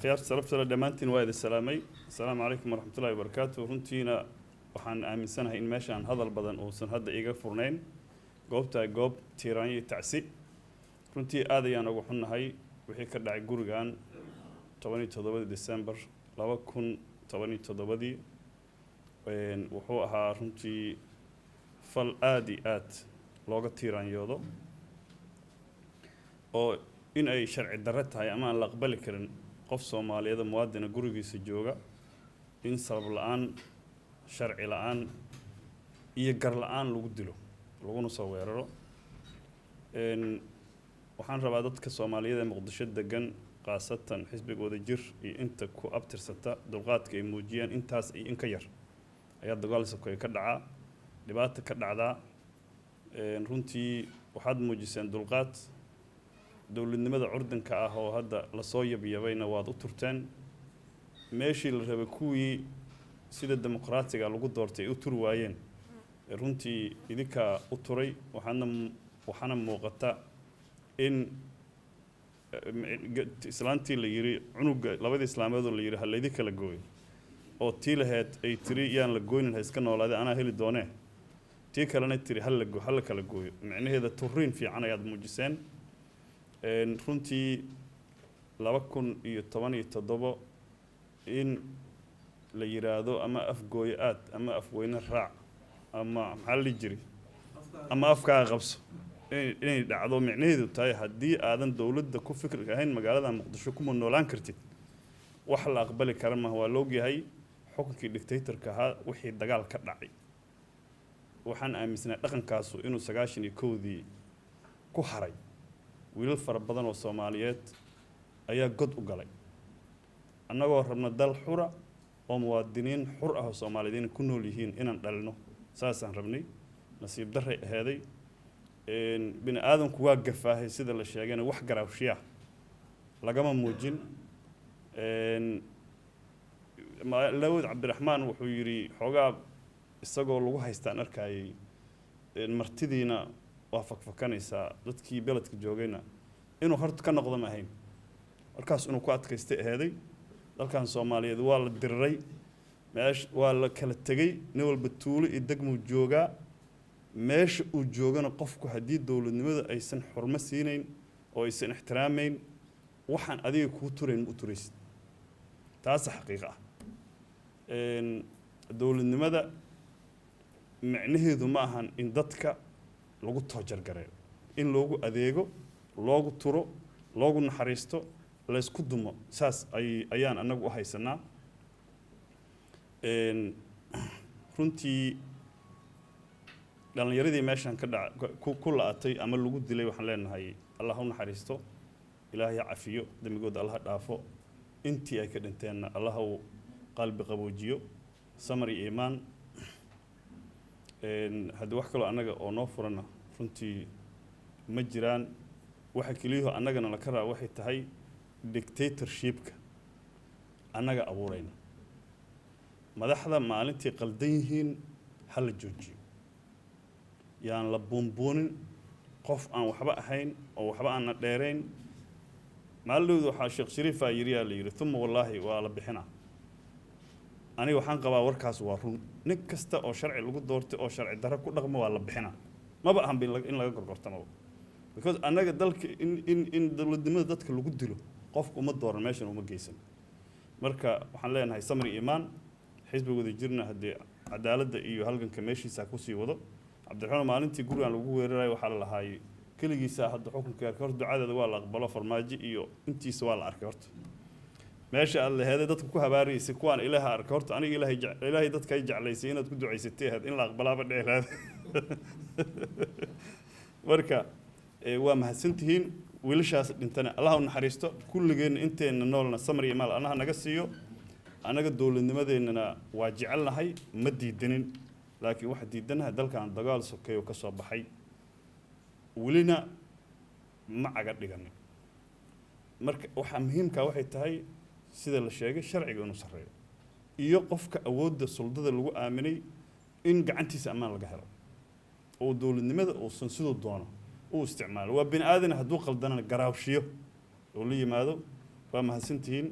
خيار سلفت دمانتين وايد السلامي السلام عليكم ورحمة الله وبركاته runtiina waxaan aaminsanahay in meeshaan hadal badan uusan hadda iga furnayn goobta goob tiiraanyo tacsi runtii aad ayaan ugu xunnahay wixii ka dhacay gurigan 17 December 2017 wuxuu ahaa runtii fal aad iyo aad looga tiiraanyoodo oo in ay sharci darro tahay ama aan la aqbali karin qof Soomaaliyeed muwaadin gurigiisa jooga in sabab la'aan sharci la'aan iyo gar la'aan lagu dilo laguna soo weeraro waxaan rabaa dadka Soomaaliyeed ee Muqdisho degan qaasatan xisbigooda jir iyo inta ku abtirsata dulqaadka ay muujiyeen intaas iyo in ka yar ayaa dagaal sokay ka dhaca dhibaato ka dhacda runtii waxaad muujiseen dulqaad dawladnimada curdanka ah oo hadda la soo yabayna waad u turteen meeshii la rabay kuwii sida dimuqraadiga lagu doortay u tur waayeen runtii idinka u turay waxaana muuqata in islaantii la yiri cunuga labada islaameed oo la yiri hal idin kala gooyo oo tii lahayd ay tiri yaan la gooynin ha iska noolaade ana heli doonee tii kalena tiri hal kala gooyo macnaheeda turriin fiican ayaad muujiseen runtii 2017 in la yiraahdo ama afgooyo aad ama afweyne raac ama maxaa la jiri ama afkaa qabso inay dhacdo macnaheedu tahay haddii aadan dawladda ku fikir ahayn magaalada Muqdisho kuma noolaan kartid wax la aqbali kara ma waa loo yahay xukunkii dictatorka ahaa wixii dagaal ka dhacay waxaan aaminsanahay dhaqankaasu inuu 91dii ku haray wiilal fara badan oo Soomaaliyeed ayaa god u galay annagoo rabna dal xura oo muwaadiniin xur ah oo Soomaaliyeed ku nool yihiin inaan dhalno saasaan rabnay nasiib darray ahaday bini aadamku waa gafaahay sida la sheegay wax garaawshiya lagama muujin Lawad Cabdiraxmaan wuxuu yiri xogaa isagoo lagu haystaan arkayay martidiina waa fakfakanaysa dadkii beledka joogayna inuu horta ka noqdo ma ahayn markaas inuu ku adkaystay ahaday dalkan Soomaaliyeed waa la diriray meesh waa la kala tagay nin walba tuulo iyo degmo jooga meesha uu joogana qofku hadii dawladnimada aysan xurmo siinayn oo aysan ixtiraameyn waxaan adiga ku tureen u turaysid taas xaqiiqo ah dawladnimada macnaheedu ma ahan in dadka lagu toojar gareeyo in loogu adeego loogu turo loogu naxariisto la isku dumo saas ayaan anagu u haysanaa runtii dhalinyaradii meeshan ka dhac ku laatay ama lagu dilay waxaan leenahay Allah u naxariisto ilaahay cafiyo damigooda Allah dhaafo intii ay ka dhinteen Allah uu qalbi qaboojiyo samar iyo iimaan hadda wax kale anaga oo noo furana runtii ma jiraan waxa kaliya anagana la karaa waxay tahay dictatorshipka anaga abuurayna madaxda maalintii qaldan yihiin hal joojiyo yaan la buunbuunin qof aan waxba ahayn oo waxba aan dheereyn maalowda waxa Sheekh Shariif ayiriya la yiri thumma wallahi waa la bixina aniga waxaan qabaa warkaas waa run nin kasta oo sharci lagu doortay oo sharci darro ku dhaqmo waa la bixina maba ahan in laga gorgortamo because anaga dalka in dawladnimada dadka lagu dilo qofku uma dooran meeshan uma geysan marka waxaan leenahay samri iimaan xisbigooda jirna hadii cadaaladda iyo halganka meeshiisa ku sii wado Cabdiraxmaan maalintii gurigan lagu weeraray waxa la lahaayay kaligiisa hadda xukunka hor ducadeeda waa la aqbalo farmaajo iyo intiisa waa la arkay horta meesha aad leeyahay dadku ku habaariyay kuwaan ilaaha arkay horta aniga ilaahay dadka ay jeclaysay inaad ku ducaysatay in la aqbalaaba dheeraad marka waa mahadsantihiin wiilashaas dhintana Allah u naxariisto kulligeen inteena noolna samir iyo maal anaha naga siiyo anaga dawladnimadeena waa jecelnahay ma diidanin laakiin waxa diidanahay dalkan dagaal sokeeyo ka soo baxay walina ma aga dhiganin marka waxa muhiimka waxay tahay sida la sheegay sharciga inuu sareeyo iyo qofka awoodda suldada lagu aaminay in gacantiisa amaan laga helo oo dawladnimada oo sidoo doono uu isticmaalo waa bin aadan hadduu qaldanana garaawshiyo oo la yimaado waa mahadsantihiin